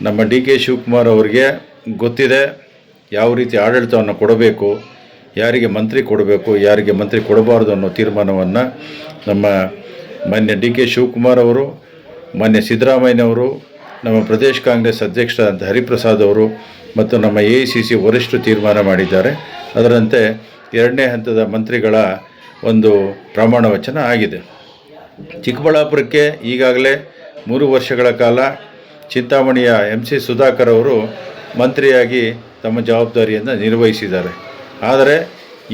ನಮ್ಮ D K Shivakumar ಅವರಿಗೆ ಗೊತ್ತಿದೆ ಯಾವ ರೀತಿ ಆಡಳಿತವನ್ನು ಕೊಡಬೇಕು, ಯಾರಿಗೆ ಮಂತ್ರಿ ಕೊಡಬೇಕು, ಯಾರಿಗೆ ಮಂತ್ರಿ ಕೊಡಬಾರ್ದು ಅನ್ನೋ ತೀರ್ಮಾನವನ್ನು ನಮ್ಮ ಮಾನ್ಯ ಡಿ ಕೆ ಶಿವಕುಮಾರ್ ಅವರು, ಮಾನ್ಯ ಸಿದ್ದರಾಮಯ್ಯನವರು, ನಮ್ಮ ಪ್ರದೇಶ ಕಾಂಗ್ರೆಸ್ ಅಧ್ಯಕ್ಷರಾದಂಥ ಹರಿಪ್ರಸಾದ್ ಅವರು ಮತ್ತು ನಮ್ಮ AICC ವರಿಷ್ಠರು ತೀರ್ಮಾನ ಮಾಡಿದ್ದಾರೆ. ಅದರಂತೆ 2ನೇ ಹಂತದ ಮಂತ್ರಿಗಳ ಒಂದು ಪ್ರಮಾಣ ವಚನ ಆಗಿದೆ. ಚಿಕ್ಕಬಳ್ಳಾಪುರಕ್ಕೆ ಈಗಾಗಲೇ 3 ವರ್ಷಗಳ ಕಾಲ ಚಿಂತಾಮಣಿಯ MC ಸುಧಾಕರ್ ಅವರು ಮಂತ್ರಿಯಾಗಿ ತಮ್ಮ ಜವಾಬ್ದಾರಿಯನ್ನು ನಿರ್ವಹಿಸಿದ್ದಾರೆ. ಆದರೆ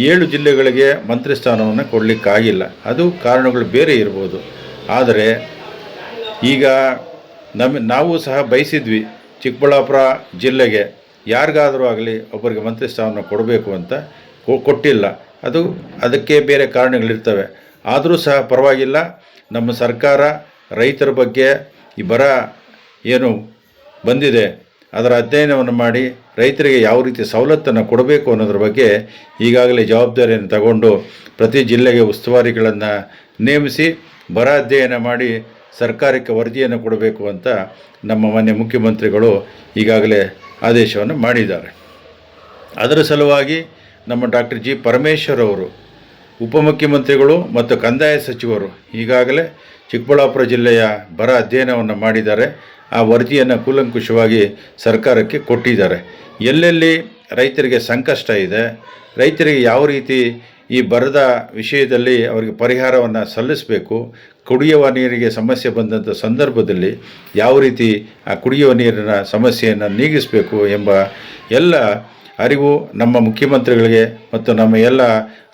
7 ಜಿಲ್ಲೆಗಳಿಗೆ ಮಂತ್ರಿ ಸ್ಥಾನವನ್ನು ಕೊಡಲಿಕ್ಕಾಗಿಲ್ಲ. ಅದು ಕಾರಣಗಳು ಬೇರೆ ಇರ್ಬೋದು. ಆದರೆ ಈಗ ನಾವು ಸಹ ಬಯಸಿದ್ವಿ ಚಿಕ್ಕಬಳ್ಳಾಪುರ ಜಿಲ್ಲೆಗೆ ಯಾರಿಗಾದರೂ ಆಗಲಿ ಒಬ್ಬರಿಗೆ ಮಂತ್ರಿ ಸ್ಥಾನವನ್ನು ಕೊಡಬೇಕು ಅಂತ, ಕೊಟ್ಟಿಲ್ಲ. ಅದಕ್ಕೆ ಬೇರೆ ಕಾರಣಗಳಿರ್ತವೆ. ಆದರೂ ಸಹ ಪರವಾಗಿಲ್ಲ, ನಮ್ಮ ಸರ್ಕಾರ ರೈತರ ಬಗ್ಗೆ ಈ ಬರ ಏನು ಬಂದಿದೆ ಅದರ ಅಧ್ಯಯನವನ್ನು ಮಾಡಿ ರೈತರಿಗೆ ಯಾವ ರೀತಿ ಸವಲತ್ತನ್ನು ಕೊಡಬೇಕು ಅನ್ನೋದ್ರ ಬಗ್ಗೆ ಈಗಾಗಲೇ ಜವಾಬ್ದಾರಿಯನ್ನು ತಗೊಂಡು ಪ್ರತಿ ಜಿಲ್ಲೆಗೆ ಉಸ್ತುವಾರಿಗಳನ್ನು ನೇಮಿಸಿ ಬರ ಅಧ್ಯಯನ ಮಾಡಿ ಸರ್ಕಾರಕ್ಕೆ ವರದಿಯನ್ನು ಕೊಡಬೇಕು ಅಂತ ನಮ್ಮ ಮಾನ್ಯ ಮುಖ್ಯಮಂತ್ರಿಗಳು ಈಗಾಗಲೇ ಆದೇಶವನ್ನು ಮಾಡಿದ್ದಾರೆ. ಅದರ ಸಲುವಾಗಿ ನಮ್ಮ ಡಾಕ್ಟರ್ G. ಪರಮೇಶ್ವರ್ ಅವರು, ಉಪಮುಖ್ಯಮಂತ್ರಿಗಳು ಮತ್ತು ಕಂದಾಯ ಸಚಿವರು ಈಗಾಗಲೇ ಚಿಕ್ಕಬಳ್ಳಾಪುರ ಜಿಲ್ಲೆಯ ಬರ ಅಧ್ಯಯನವನ್ನು ಮಾಡಿದ್ದಾರೆ. ಆ ವರದಿಯನ್ನು ಕೂಲಂಕುಷವಾಗಿ ಸರ್ಕಾರಕ್ಕೆ ಕೊಟ್ಟಿದ್ದಾರೆ. ಎಲ್ಲೆಲ್ಲಿ ರೈತರಿಗೆ ಸಂಕಷ್ಟ ಇದೆ, ರೈತರಿಗೆ ಯಾವ ರೀತಿ ಈ ಬರದ ವಿಷಯದಲ್ಲಿ ಅವರಿಗೆ ಪರಿಹಾರವನ್ನು ಸಲ್ಲಿಸಬೇಕು, ಕುಡಿಯುವ ನೀರಿಗೆ ಸಮಸ್ಯೆ ಬಂದಂಥ ಸಂದರ್ಭದಲ್ಲಿ ಯಾವ ರೀತಿ ಆ ಕುಡಿಯುವ ನೀರಿನ ಸಮಸ್ಯೆಯನ್ನು ನೀಗಿಸಬೇಕು ಎಂಬ ಎಲ್ಲ ಅರಿವು ನಮ್ಮ ಮುಖ್ಯಮಂತ್ರಿಗಳಿಗೆ ಮತ್ತು ನಮ್ಮ ಎಲ್ಲ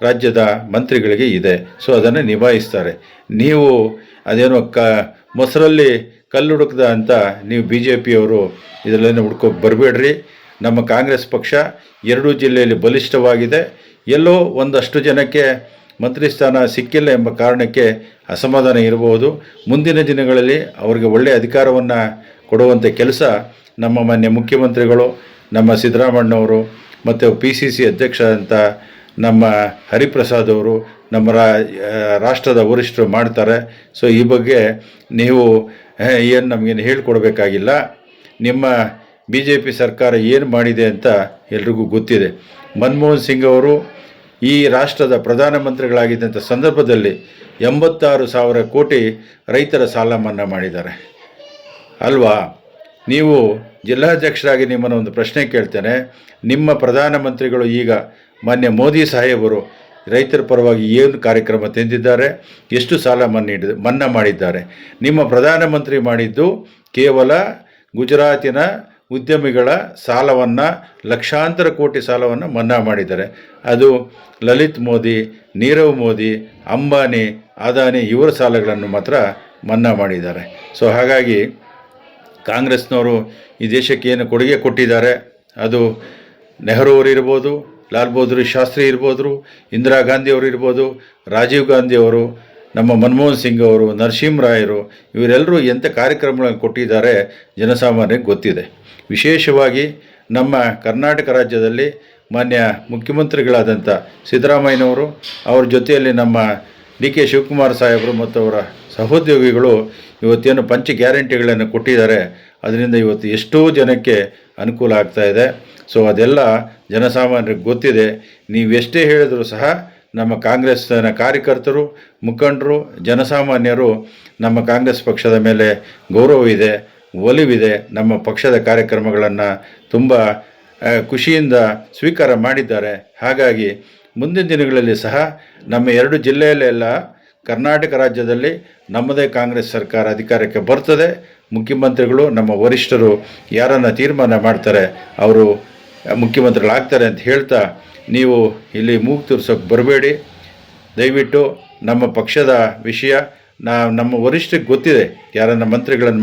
ರಾಜ್ಯದ ಮಂತ್ರಿಗಳಿಗೆ ಇದೆ. ಸೊ ಅದನ್ನು ನಿಭಾಯಿಸ್ತಾರೆ. ನೀವು ಅದೇನೋ ಮೊಸರಲ್ಲಿ ಕಲ್ಲುಡುಕ್ದ ಅಂತ ನೀವು BJPಯವರು ಇದರಲ್ಲೇನು ಹುಡ್ಕೋಕೆ ಬರಬೇಡ್ರಿ. ನಮ್ಮ ಕಾಂಗ್ರೆಸ್ ಪಕ್ಷ 2 ಜಿಲ್ಲೆಯಲ್ಲಿ ಬಲಿಷ್ಠವಾಗಿದೆ. ಎಲ್ಲೋ ಒಂದಷ್ಟು ಜನಕ್ಕೆ ಮಂತ್ರಿ ಸ್ಥಾನ ಸಿಕ್ಕಿಲ್ಲ ಎಂಬ ಕಾರಣಕ್ಕೆ ಅಸಮಾಧಾನ ಇರಬಹುದು. ಮುಂದಿನ ದಿನಗಳಲ್ಲಿ ಅವರಿಗೆ ಒಳ್ಳೆಯ ಅಧಿಕಾರವನ್ನು ಕೊಡುವಂಥ ಕೆಲಸ ನಮ್ಮ ಮಾನ್ಯ ಮುಖ್ಯಮಂತ್ರಿಗಳು, ನಮ್ಮ ಸಿದ್ದರಾಮಣ್ಣವರು ಮತ್ತು PCC ಅಧ್ಯಕ್ಷರಾದಂಥ ನಮ್ಮ ಹರಿಪ್ರಸಾದ್ ಅವರು, ನಮ್ಮ ರಾಷ್ಟ್ರದ ವರಿಷ್ಠರು ಮಾಡ್ತಾರೆ. ಸೊ ಈ ಬಗ್ಗೆ ನೀವು ಏನು ನಮಗೇನು ಹೇಳಿಕೊಡ್ಬೇಕಾಗಿಲ್ಲ. ನಿಮ್ಮ BJP ಸರ್ಕಾರ ಏನು ಮಾಡಿದೆ ಅಂತ ಎಲ್ರಿಗೂ ಗೊತ್ತಿದೆ. ಮನಮೋಹನ್ ಸಿಂಗ್ ಅವರು ಈ ರಾಷ್ಟ್ರದ ಪ್ರಧಾನಮಂತ್ರಿಗಳಾಗಿದ್ದಂಥ ಸಂದರ್ಭದಲ್ಲಿ 86,000 ಕೋಟಿ ರೈತರ ಸಾಲ ಮನ್ನಾ ಮಾಡಿದ್ದಾರೆ ಅಲ್ವಾ? ನೀವು ಜಿಲ್ಲಾಧ್ಯಕ್ಷರಾಗಿ ನಿಮ್ಮನ್ನು ಒಂದು ಪ್ರಶ್ನೆ ಕೇಳ್ತೇನೆ. ನಿಮ್ಮ ಪ್ರಧಾನಮಂತ್ರಿಗಳು ಈಗ ಮಾನ್ಯ ಮೋದಿ ಸಾಹೇಬರು ರೈತರ ಪರವಾಗಿ ಏನು ಕಾರ್ಯಕ್ರಮ ತಂದಿದ್ದಾರೆ, ಎಷ್ಟು ಸಾಲ ಮನ್ನಾ ಮಾಡಿದ್ದಾರೆ? ನಿಮ್ಮ ಪ್ರಧಾನಮಂತ್ರಿ ಮಾಡಿದ್ದು ಕೇವಲ ಗುಜರಾತಿನ ಉದ್ಯಮಿಗಳ ಸಾಲವನ್ನು, ಲಕ್ಷಾಂತರ ಕೋಟಿ ಸಾಲವನ್ನು ಮನ್ನಾ ಮಾಡಿದ್ದಾರೆ. ಅದು ಲಲಿತ್ ಮೋದಿ, ನೀರವ್ ಮೋದಿ, ಅಂಬಾನಿ, ಅದಾನಿ ಇವರ ಸಾಲಗಳನ್ನು ಮಾತ್ರ ಮನ್ನಾ ಮಾಡಿದ್ದಾರೆ. ಸೊ ಹಾಗಾಗಿ ಕಾಂಗ್ರೆಸ್ನವರು ಈ ದೇಶಕ್ಕೆ ಏನು ಕೊಡುಗೆ ಕೊಟ್ಟಿದ್ದಾರೆ, ಅದು ನೆಹರು ಅವರು ಇರ್ಬೋದು, ಲಾಲ್ ಬಹದ್ದೂರ್ ಶಾಸ್ತ್ರಿ ಇರ್ಬೋದು, ಇಂದಿರಾ ಗಾಂಧಿ ಅವರು ಇರ್ಬೋದು, ರಾಜೀವ್ ಗಾಂಧಿ ಅವರು, ನಮ್ಮ ಮನಮೋಹನ್ ಸಿಂಗ್ ಅವರು, ನರಸಿಂಹರಾಯರು, ಇವರೆಲ್ಲರೂ ಎಂಥ ಕಾರ್ಯಕ್ರಮಗಳನ್ನು ಕೊಟ್ಟಿದ್ದಾರೆ ಜನಸಾಮಾನ್ಯರಿಗೆ ಗೊತ್ತಿದೆ. ವಿಶೇಷವಾಗಿ ನಮ್ಮ ಕರ್ನಾಟಕ ರಾಜ್ಯದಲ್ಲಿ ಮಾನ್ಯ ಮುಖ್ಯಮಂತ್ರಿಗಳಾದಂಥ ಸಿದ್ದರಾಮಯ್ಯನವರು, ಅವ್ರ ಜೊತೆಯಲ್ಲಿ ನಮ್ಮ ಡಿ ಕೆ ಶಿವಕುಮಾರ್ ಸಾಹೇಬರು ಮತ್ತು ಅವರ ಸಹೋದ್ಯೋಗಿಗಳು ಇವತ್ತೇನು ಪಂಚ ಗ್ಯಾರಂಟಿಗಳನ್ನು ಕೊಟ್ಟಿದ್ದಾರೆ, ಅದರಿಂದ ಇವತ್ತು ಎಷ್ಟೋ ಜನಕ್ಕೆ ಅನುಕೂಲ ಆಗ್ತಾಯಿದೆ. ಸೊ ಅದೆಲ್ಲ ಜನಸಾಮಾನ್ಯರಿಗೆ ಗೊತ್ತಿದೆ. ನೀವೆಷ್ಟೇ ಹೇಳಿದರೂ ಸಹ ನಮ್ಮ ಕಾಂಗ್ರೆಸ್ನ ಕಾರ್ಯಕರ್ತರು, ಮುಖಂಡರು, ಜನಸಾಮಾನ್ಯರು ನಮ್ಮ ಕಾಂಗ್ರೆಸ್ ಪಕ್ಷದ ಮೇಲೆ ಗೌರವ ಇದೆ, ಒಲಿವಿದೆ. ನಮ್ಮ ಪಕ್ಷದ ಕಾರ್ಯಕ್ರಮಗಳನ್ನು ತುಂಬ ಖುಷಿಯಿಂದ ಸ್ವೀಕಾರ ಮಾಡಿದ್ದಾರೆ. ಹಾಗಾಗಿ ಮುಂದಿನ ದಿನಗಳಲ್ಲಿ ಸಹ ನಮ್ಮ 2 ಜಿಲ್ಲೆಯಲ್ಲೆಲ್ಲ ಕರ್ನಾಟಕ ರಾಜ್ಯದಲ್ಲಿ ನಮ್ಮದೇ ಕಾಂಗ್ರೆಸ್ ಸರ್ಕಾರ ಅಧಿಕಾರಕ್ಕೆ ಬರ್ತದೆ. ಮುಖ್ಯಮಂತ್ರಿಗಳು, ನಮ್ಮ ವರಿಷ್ಠರು ಯಾರನ್ನು ತೀರ್ಮಾನ ಮಾಡ್ತಾರೆ ಅವರು ಮುಖ್ಯಮಂತ್ರಿಗಳಾಗ್ತಾರೆ ಅಂತ ಹೇಳ್ತಾ, ನೀವು ಇಲ್ಲಿ ಮೂಗು ತೂರ್ಸೋಕ್ಕೆ ಬರಬೇಡಿ. ದಯವಿಟ್ಟು ನಮ್ಮ ಪಕ್ಷದ ವಿಷಯ ನಮ್ಮ ವರಿಷ್ಠರಿಗೆ ಗೊತ್ತಿದೆ ಯಾರನ್ನು ಮಂತ್ರಿಗಳನ್ನು